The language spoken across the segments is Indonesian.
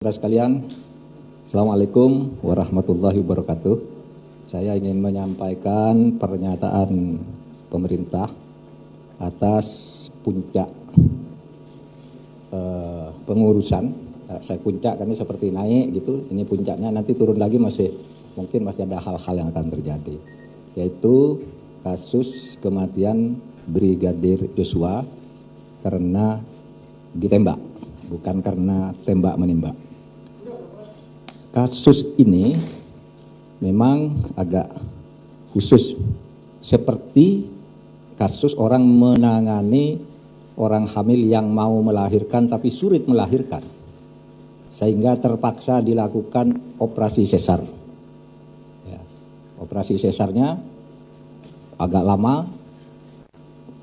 Saudara sekalian, Assalamualaikum warahmatullahi wabarakatuh. Saya ingin menyampaikan pernyataan pemerintah atas puncak pengurusan. Saya puncak karena seperti naik gitu, ini puncaknya, nanti turun lagi mungkin masih ada hal-hal yang akan terjadi, yaitu kasus kematian Brigadir Yosua karena ditembak, bukan karena tembak menembak. Kasus ini memang agak khusus, seperti kasus orang menangani orang hamil yang mau melahirkan tapi sulit melahirkan, sehingga terpaksa dilakukan operasi sesar. Ya, operasi sesarnya agak lama,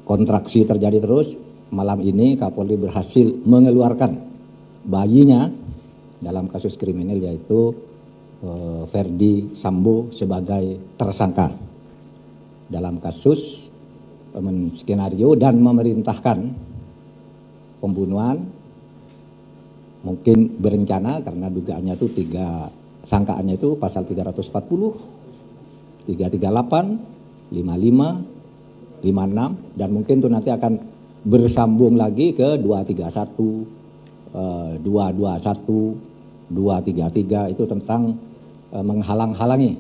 kontraksi terjadi terus. Malam ini Kapolri berhasil mengeluarkan bayinya dalam kasus kriminal, yaitu Verdi Sambo sebagai tersangka dalam kasus skenario dan memerintahkan pembunuhan, mungkin berencana karena dugaannya itu sangkaannya itu pasal 340, 338, 55, 56, dan mungkin itu nanti akan bersambung lagi ke 231, 221, 233, itu tentang menghalang-halangi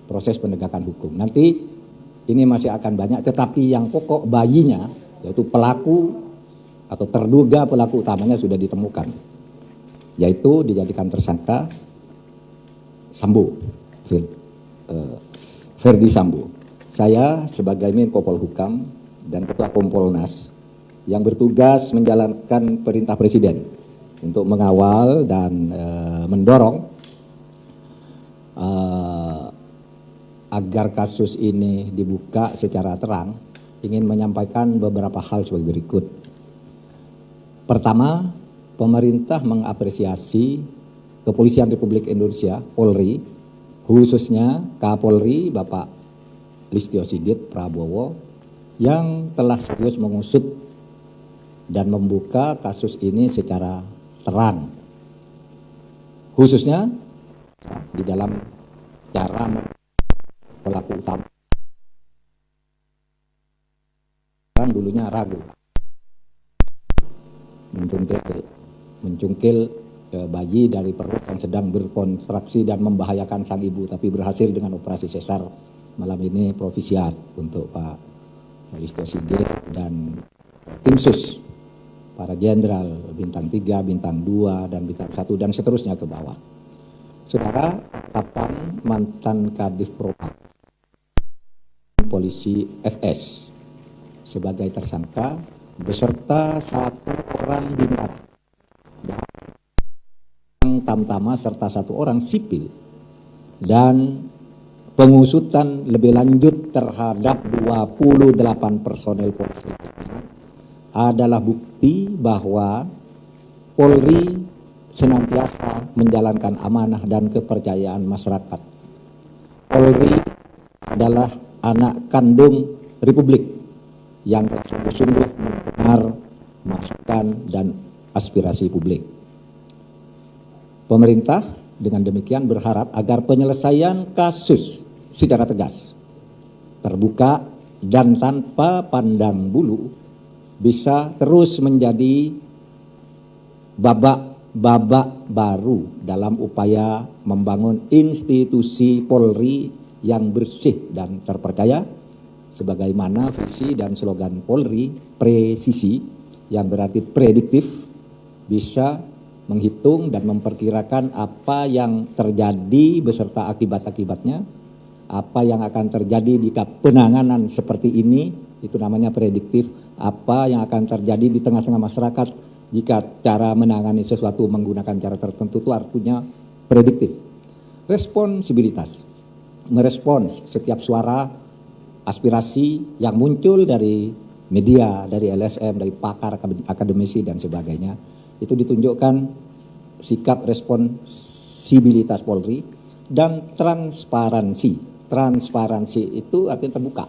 proses penegakan hukum. Nanti ini masih akan banyak, tetapi yang pokok bayinya, yaitu pelaku atau terduga pelaku utamanya sudah ditemukan, yaitu dijadikan tersangka Sambo, Verdi Sambo. Saya sebagai Menko Polhukam dan Ketua Kompolnas yang bertugas menjalankan perintah Presiden untuk mengawal dan mendorong agar kasus ini dibuka secara terang, ingin menyampaikan beberapa hal sebagai berikut. Pertama, pemerintah mengapresiasi Kepolisian Republik Indonesia, Polri, khususnya Kapolri Bapak Listio Sigit Prabowo, yang telah serius mengusut dan membuka kasus ini secara terang, khususnya di dalam cara pelaku utama. Dulunya ragu, mencungkil bayi dari perut yang sedang berkontraksi dan membahayakan sang ibu, tapi berhasil dengan operasi sesar. Malam ini provisiat untuk Pak Listio Sigit dan tim sus, para jenderal bintang 3, bintang 2, dan bintang 1, dan seterusnya ke bawah. Saudara, kapan mantan Kadif Propam Polisi FS sebagai tersangka beserta 1 orang bintara dan tamtama serta 1 orang sipil, dan pengusutan lebih lanjut terhadap 28 personel polisi adalah bukti bahwa Polri senantiasa menjalankan amanah dan kepercayaan masyarakat. Polri adalah anak kandung Republik yang sungguh-sungguh mendengar masukan dan aspirasi publik. Pemerintah dengan demikian berharap agar penyelesaian kasus secara tegas, terbuka, dan tanpa pandang bulu bisa terus menjadi babak baru dalam upaya membangun institusi Polri yang bersih dan terpercaya, sebagaimana visi dan slogan Polri, presisi, yang berarti prediktif, bisa menghitung dan memperkirakan apa yang terjadi beserta akibat-akibatnya, apa yang akan terjadi jika penanganan seperti ini, itu namanya prediktif. Apa yang akan terjadi di tengah-tengah masyarakat jika cara menangani sesuatu menggunakan cara tertentu, itu artinya prediktif. Responsibilitas, merespons setiap suara, aspirasi yang muncul dari media, dari LSM, dari pakar akademisi dan sebagainya. Itu ditunjukkan sikap responsibilitas Polri dan transparansi. Transparansi itu artinya terbuka.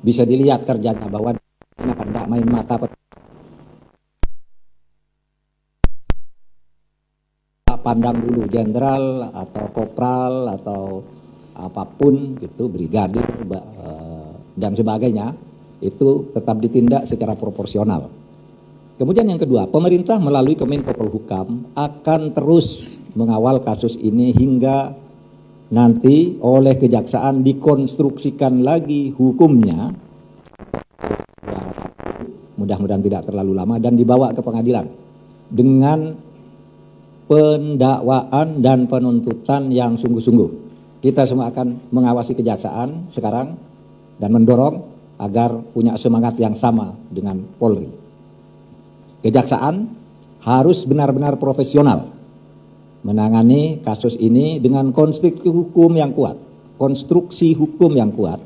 Bisa dilihat kerjanya bahwa apa enggak main mata pandang dulu jenderal atau kopral atau apapun gitu, brigadir dan sebagainya, itu tetap ditindak secara proporsional. Kemudian yang kedua, pemerintah melalui Kemenko Polhukam akan terus mengawal kasus ini hingga nanti oleh kejaksaan dikonstruksikan lagi hukumnya, mudah-mudahan tidak terlalu lama, dan dibawa ke pengadilan dengan pendakwaan dan penuntutan yang sungguh-sungguh. Kita semua akan mengawasi kejaksaan sekarang dan mendorong agar punya semangat yang sama dengan Polri. Kejaksaan harus benar-benar profesional menangani kasus ini dengan konstruksi hukum yang kuat,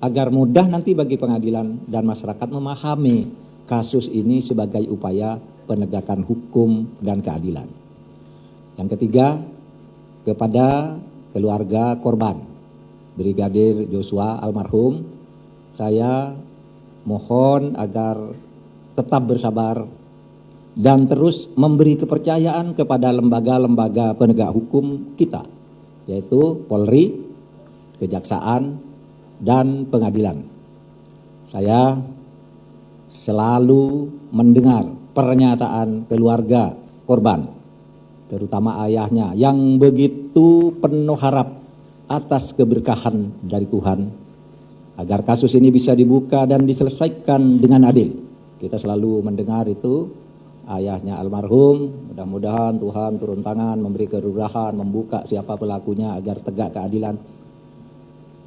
agar mudah nanti bagi pengadilan dan masyarakat memahami kasus ini sebagai upaya penegakan hukum dan keadilan. Yang ketiga, kepada keluarga korban Brigadir Joshua almarhum, saya mohon agar tetap bersabar dan terus memberi kepercayaan kepada lembaga-lembaga penegak hukum kita, yaitu Polri, Kejaksaan, dan pengadilan. Saya selalu mendengar pernyataan keluarga korban, terutama ayahnya yang begitu penuh harap atas keberkahan dari Tuhan agar kasus ini bisa dibuka dan diselesaikan dengan adil. Kita selalu mendengar itu, ayahnya almarhum, mudah-mudahan Tuhan turun tangan, memberi kerudahan, membuka siapa pelakunya agar tegak keadilan.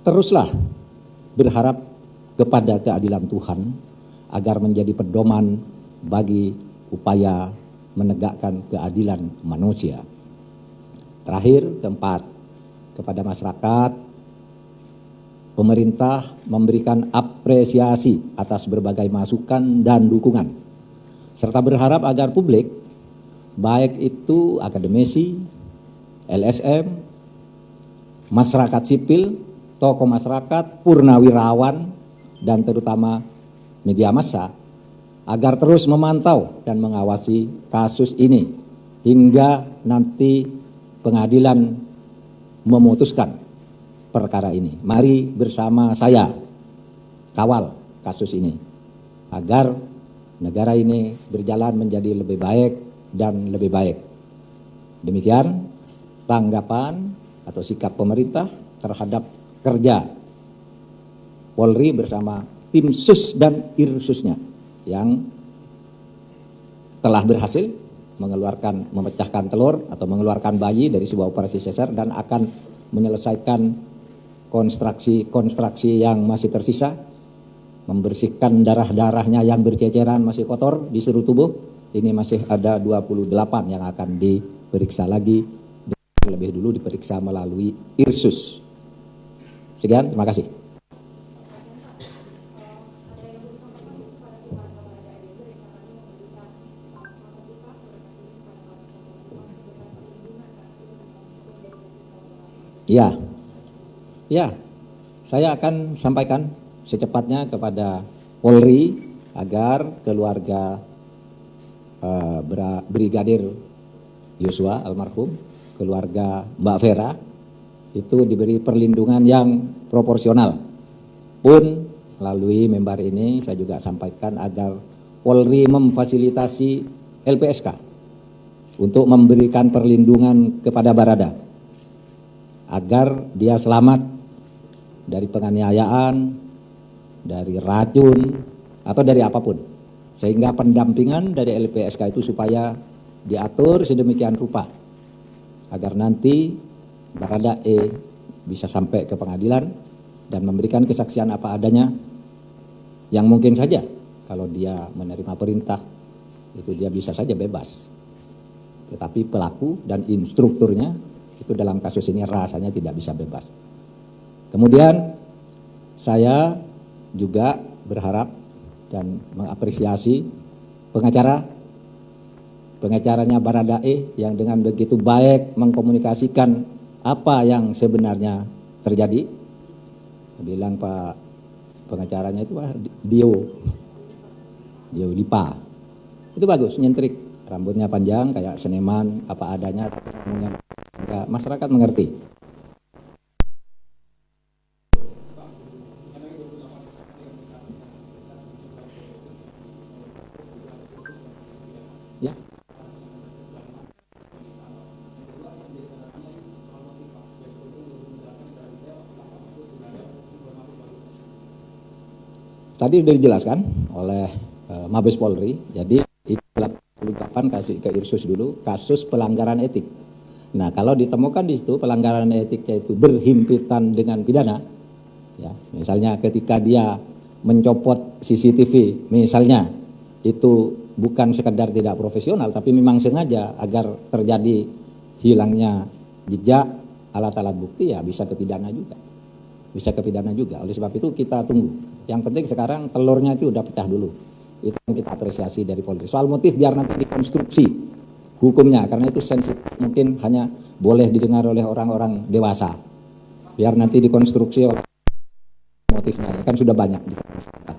Teruslah berharap kepada keadilan Tuhan agar menjadi pedoman bagi upaya menegakkan keadilan manusia. Terakhir, keempat, kepada masyarakat, pemerintah memberikan apresiasi atas berbagai masukan dan dukungan, serta berharap agar publik, baik itu akademisi, LSM, masyarakat sipil, tokoh masyarakat, purnawirawan, dan terutama media massa, agar terus memantau dan mengawasi kasus ini hingga nanti pengadilan memutuskan perkara ini. Mari bersama saya kawal kasus ini agar negara ini berjalan menjadi lebih baik dan lebih baik. Demikian tanggapan atau sikap pemerintah terhadap kerja Polri bersama tim sus dan irsusnya yang telah berhasil memecahkan telur atau mengeluarkan bayi dari sebuah operasi sesar dan akan menyelesaikan konstruksi yang masih tersisa, membersihkan darah-darahnya yang berceceran masih kotor di seluruh tubuh. Ini masih ada 28 yang akan diperiksa lagi, lebih dulu diperiksa melalui irsus. Sekian, terima kasih. Ya, saya akan sampaikan secepatnya kepada Polri agar keluarga Brigadir Joshua almarhum, keluarga Mbak Vera, itu diberi perlindungan yang proporsional. Pun melalui member ini saya juga sampaikan agar Polri memfasilitasi LPSK untuk memberikan perlindungan kepada Barada agar dia selamat dari penganiayaan, dari racun, atau dari apapun. Sehingga pendampingan dari LPSK itu supaya diatur sedemikian rupa agar nanti Barada E bisa sampai ke pengadilan dan memberikan kesaksian apa adanya, yang mungkin saja kalau dia menerima perintah itu dia bisa saja bebas. Tetapi pelaku dan instrukturnya itu dalam kasus ini rasanya tidak bisa bebas. Kemudian saya juga berharap dan mengapresiasi pengacaranya Baradae yang dengan begitu baik mengkomunikasikan apa yang sebenarnya terjadi. Bilang Pak pengacaranya itu Dio Dipa. Itu bagus, nyentrik rambutnya panjang kayak seniman apa adanya, tapi ya, masyarakat mengerti. Ya. Tadi sudah dijelaskan oleh Mabes Polri, jadi itu ungkapan kasih ke Irsus dulu, kasus pelanggaran etik. Nah, kalau ditemukan di situ pelanggaran etiknya itu berhimpitan dengan pidana, ya, misalnya ketika dia mencopot CCTV, misalnya itu bukan sekedar tidak profesional, tapi memang sengaja agar terjadi hilangnya jejak alat-alat bukti, ya bisa kepidana juga. Bisa kepidana juga. Oleh sebab itu kita tunggu. Yang penting sekarang telurnya itu udah pecah dulu. Itu yang kita apresiasi dari Polri. Soal motif biar nanti dikonstruksi hukumnya, karena itu sensitif, mungkin hanya boleh didengar oleh orang-orang dewasa. Biar nanti dikonstruksi oleh motifnya, kan sudah banyak di masyarakat.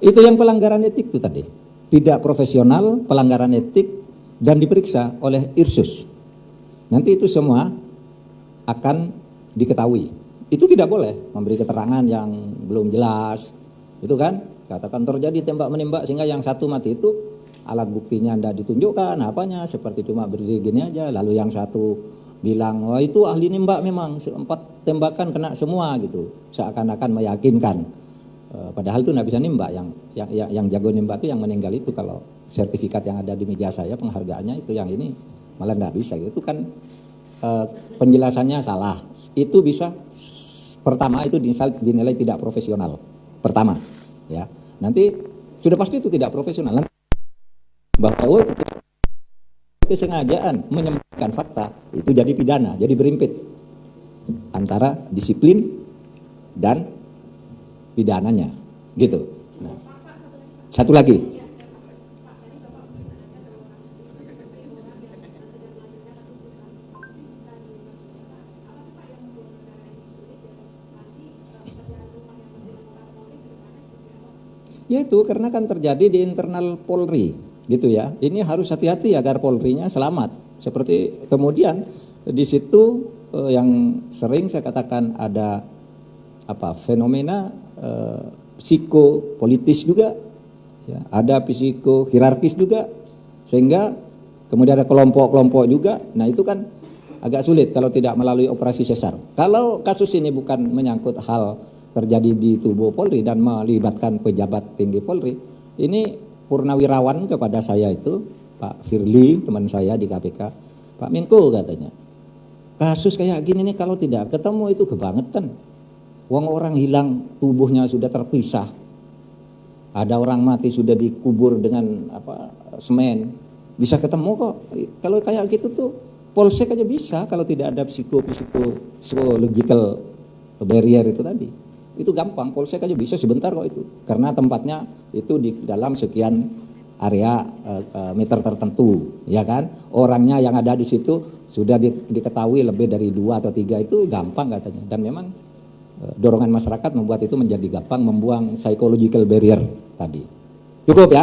Itu yang pelanggaran etik itu tadi. Tidak profesional, pelanggaran etik, dan diperiksa oleh Irsus. Nanti itu semua akan diketahui. Itu tidak boleh memberi keterangan yang belum jelas. Itu kan, katakan terjadi tembak menembak sehingga yang satu mati, itu alat buktinya tidak ditunjukkan, apanya, seperti cuma berdiri gini aja. Lalu yang satu bilang, wah itu ahli nembak memang, 4 tembakan kena semua gitu. Seakan-akan meyakinkan. Padahal itu nggak bisa nembak, yang jago nembak itu yang meninggal itu. Kalau sertifikat yang ada di meja saya penghargaannya itu, yang ini malah nggak bisa. Itu kan penjelasannya salah. Itu bisa, pertama itu dinilai tidak profesional. Pertama, ya. Nanti sudah pasti itu tidak profesional. Nanti bahwa kesengajaan menyembunyikan fakta itu jadi pidana, jadi berimpit antara disiplin dan pidananya, gitu. Nah, satu lagi, yaitu karena kan terjadi di internal Polri, gitu ya. Ini harus hati-hati agar Polrinya selamat. Seperti kemudian di situ yang sering saya katakan ada fenomena psikopolitis juga, ya, ada psikohierarkis juga, sehingga kemudian ada kelompok-kelompok juga. Nah itu kan agak sulit kalau tidak melalui operasi sesar. Kalau kasus ini bukan menyangkut hal terjadi di tubuh Polri dan melibatkan pejabat tinggi Polri, ini purnawirawan kepada saya itu Pak Firly, teman saya di KPK, Pak Menko katanya, kasus kayak gini nih kalau tidak ketemu itu kebangetan. Wong orang hilang tubuhnya sudah terpisah, ada orang mati sudah dikubur dengan semen, bisa ketemu kok. Kalau kayak gitu tuh polsek aja bisa, kalau tidak ada psychological barrier itu tadi, itu gampang, polsek aja bisa sebentar kok itu, karena tempatnya itu di dalam sekian area meter tertentu, ya kan. Orangnya yang ada di situ sudah diketahui lebih dari 2 atau 3, itu gampang katanya. Dan memang dorongan masyarakat membuat itu menjadi gampang, membuang psychological barrier tadi. Cukup ya?